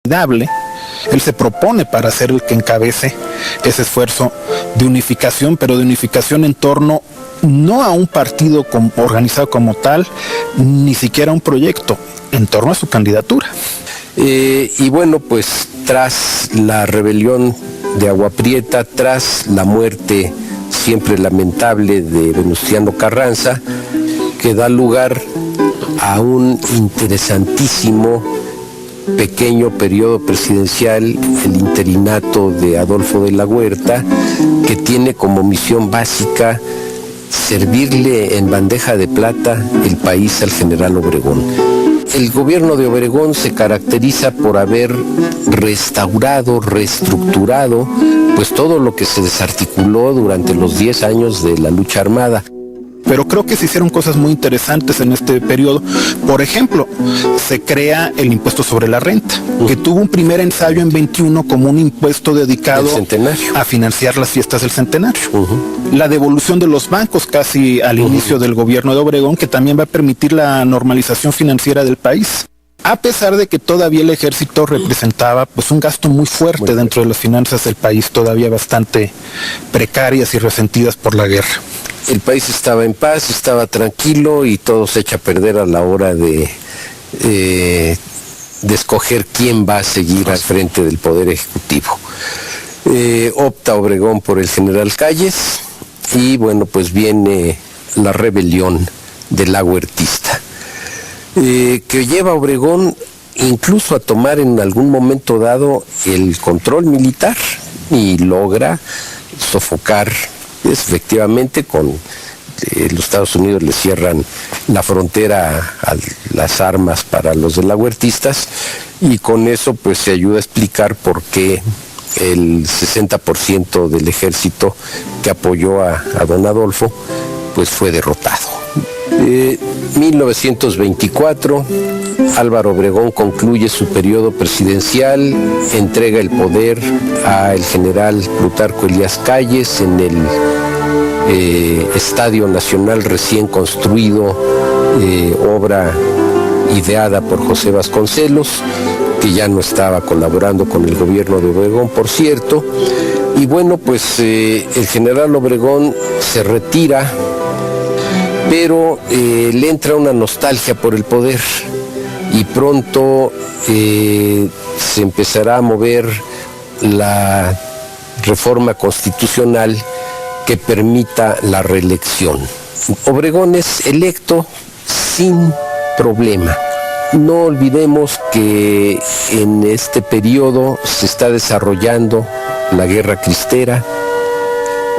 formidable. Él se propone para ser el que encabece ese esfuerzo de unificación, pero de unificación en torno no a un partido organizado como tal, ni siquiera a un proyecto, en torno a su candidatura. Y bueno, pues tras la rebelión de Agua Prieta, tras la muerte siempre lamentable de Venustiano Carranza, que da lugar a un interesantísimo pequeño periodo presidencial, el interinato de Adolfo de la Huerta, que tiene como misión básica servirle en bandeja de plata el país al general Obregón. El gobierno de Obregón se caracteriza por haber restaurado, reestructurado, pues todo lo que se desarticuló durante los 10 años de la lucha armada. Pero creo que se hicieron cosas muy interesantes en este periodo. Por ejemplo, se crea el impuesto sobre la renta, que tuvo un primer ensayo en 21 como un impuesto dedicado a financiar las fiestas del centenario. La devolución de los bancos casi al inicio del gobierno de Obregón, que también va a permitir la normalización financiera del país. A pesar de que todavía el ejército representaba pues un gasto muy fuerte dentro de las finanzas del país, todavía bastante precarias y resentidas por la guerra. El país estaba en paz, estaba tranquilo y todo se echa a perder a la hora de escoger quién va a seguir al frente del Poder Ejecutivo. Opta Obregón por el general Calles y bueno, pues viene la rebelión del la huertista, que lleva a Obregón incluso a tomar en algún momento dado el control militar y logra sofocar. Efectivamente, con los Estados Unidos le cierran la frontera a las armas para los de la huertistas y con eso pues se ayuda a explicar por qué el 60% del ejército que apoyó a don Adolfo pues fue derrotado. 1924, Álvaro Obregón concluye su periodo presidencial, entrega el poder al general Plutarco Elías Calles en el Estadio Nacional recién construido, obra ideada por José Vasconcelos, que ya no estaba colaborando con el gobierno de Obregón, por cierto. Y bueno, pues el general Obregón se retira, pero le entra una nostalgia por el poder y pronto se empezará a mover la reforma constitucional que permita la reelección. Obregón es electo sin problema. No olvidemos que en este periodo se está desarrollando la Guerra Cristera,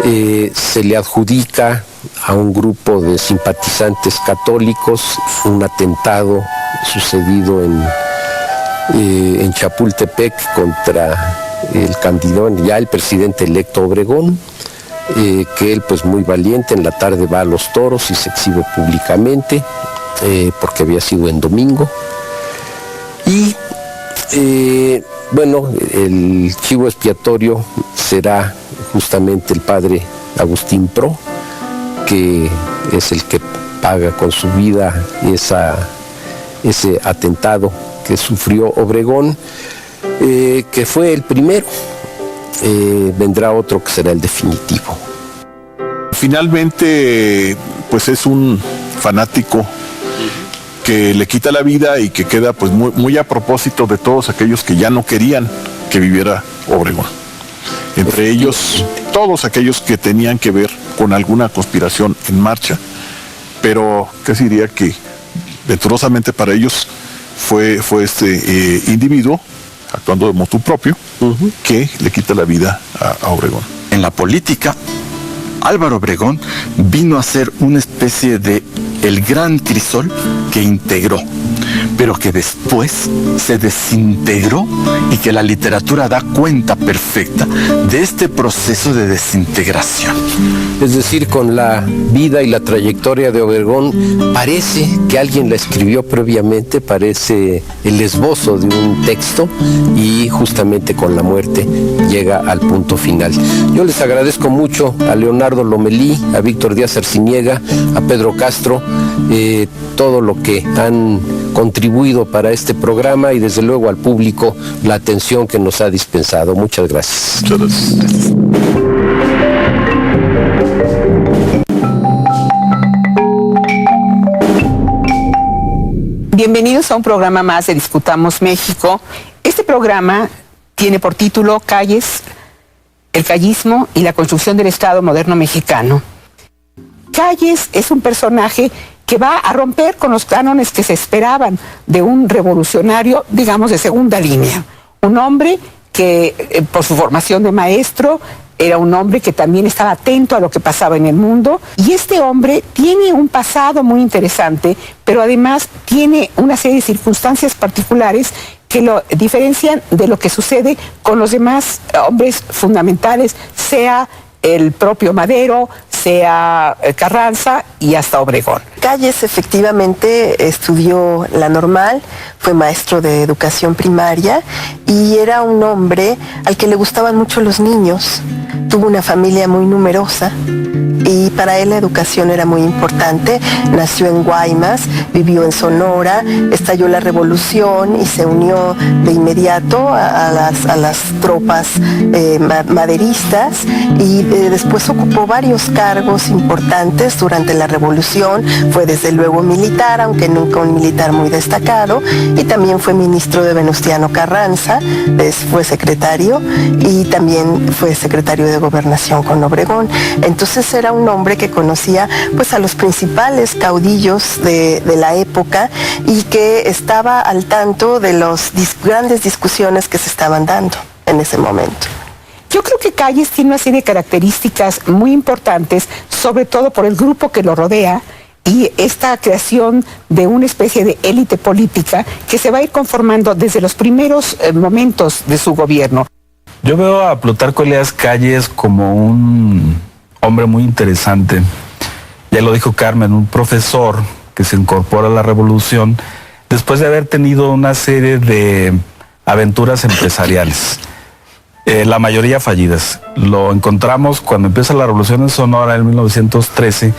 se le adjudica a un grupo de simpatizantes católicos un atentado sucedido en Chapultepec contra el candidato, ya el presidente electo Obregón, que él pues muy valiente en la tarde va a los toros y se exhibe públicamente, porque había sido en domingo. Y bueno, el chivo expiatorio será justamente el padre Agustín Pro, que es el que paga con su vida ese atentado que sufrió Obregón, que fue el primero. Vendrá otro que será el definitivo. Finalmente, pues es un fanático que le quita la vida y que queda pues muy a propósito de todos aquellos que ya no querían que viviera Obregón. Entre ellos, todos aquellos que tenían que ver con alguna conspiración en marcha, pero que se diría que venturosamente para ellos fue este individuo, actuando de motu propio, que le quita la vida a Obregón. En la política, Álvaro Obregón vino a ser una especie de el gran crisol que integró, pero que después se desintegró y que la literatura da cuenta perfecta de este proceso de desintegración. Es decir, con la vida y la trayectoria de Obregón, parece que alguien la escribió previamente, parece el esbozo de un texto y justamente con la muerte llega al punto final. Yo les agradezco mucho a Leonardo Lomelí, a Víctor Díaz Arciniega, a Pedro Castro, todo lo que han contribuido para este programa y desde luego al público la atención que nos ha dispensado. Muchas gracias. Muchas gracias. Bienvenidos a un programa más de Discutamos México. Este programa tiene por título Calles, el callismo y la construcción del Estado moderno mexicano. Calles es un personaje que va a romper con los cánones que se esperaban de un revolucionario, digamos, de segunda línea. Un hombre que, por su formación de maestro, era un hombre que también estaba atento a lo que pasaba en el mundo. Y este hombre tiene un pasado muy interesante, pero además tiene una serie de circunstancias particulares que lo diferencian de lo que sucede con los demás hombres fundamentales, sea el propio Madero, sea Carranza y hasta Obregón. Calles efectivamente estudió la normal, fue maestro de educación primaria y era un hombre al que le gustaban mucho los niños. Tuvo una familia muy numerosa y para él la educación era muy importante. Nació en Guaymas, vivió en Sonora, estalló la revolución y se unió de inmediato a las tropas maderistas y después ocupó varios cargos importantes durante la revolución. Fue desde luego militar, aunque nunca un militar muy destacado, y también fue ministro de Venustiano Carranza, fue secretario y también fue secretario de Gobernación con Obregón. Entonces era un hombre que conocía pues a los principales caudillos de la época y que estaba al tanto de las grandes discusiones que se estaban dando en ese momento. Yo creo que Calles tiene una serie de características muy importantes, sobre todo por el grupo que lo rodea y esta creación de una especie de élite política que se va a ir conformando desde los primeros momentos de su gobierno. Yo veo a Plutarco Elías Calles como un hombre muy interesante. Ya lo dijo Carmen, un profesor que se incorpora a la revolución después de haber tenido una serie de aventuras empresariales. La mayoría fallidas. Lo encontramos cuando empieza la revolución en Sonora en 1913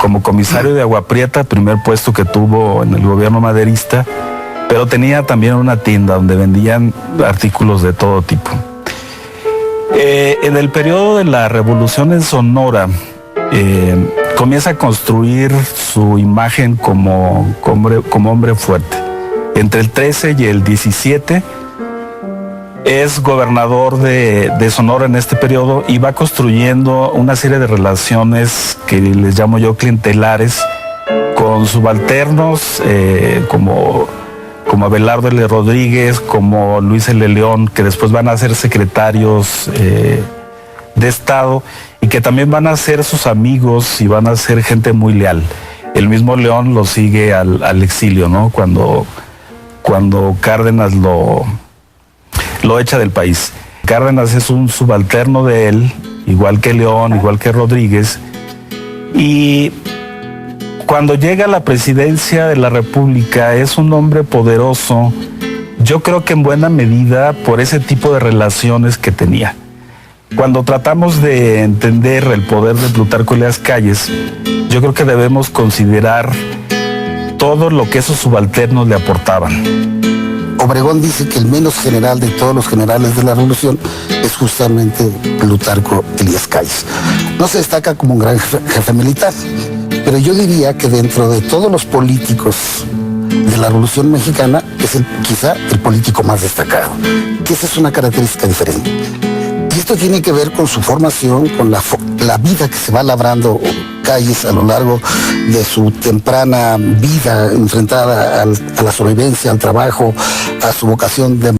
como comisario de Agua Prieta, primer puesto que tuvo en el gobierno maderista, pero tenía también una tienda donde vendían artículos de todo tipo. En el periodo de la revolución en Sonora, comienza a construir su imagen como hombre fuerte. Entre el 13 y el 17 es gobernador de Sonora en este periodo y va construyendo una serie de relaciones que les llamo yo clientelares con subalternos como Abelardo L. Rodríguez, como Luis L. León, que después van a ser secretarios de Estado y que también van a ser sus amigos y van a ser gente muy leal. El mismo León lo sigue al exilio, ¿no? Cuando Cárdenas lo echa del país. Cárdenas es un subalterno de él, igual que León, igual que Rodríguez, y cuando llega a la presidencia de la República es un hombre poderoso, yo creo que en buena medida por ese tipo de relaciones que tenía. Cuando tratamos de entender el poder de Plutarco Elías Calles, yo creo que debemos considerar todo lo que esos subalternos le aportaban. Obregón dice que el menos general de todos los generales de la revolución es justamente Plutarco Elías Calles. No se destaca como un gran jefe militar, pero yo diría que dentro de todos los políticos de la Revolución Mexicana es quizá el político más destacado, que esa es una característica diferente. Y esto tiene que ver con su formación, con la vida que se va labrando Calles a lo largo de su temprana vida enfrentada a la sobrevivencia, al trabajo, a su vocación de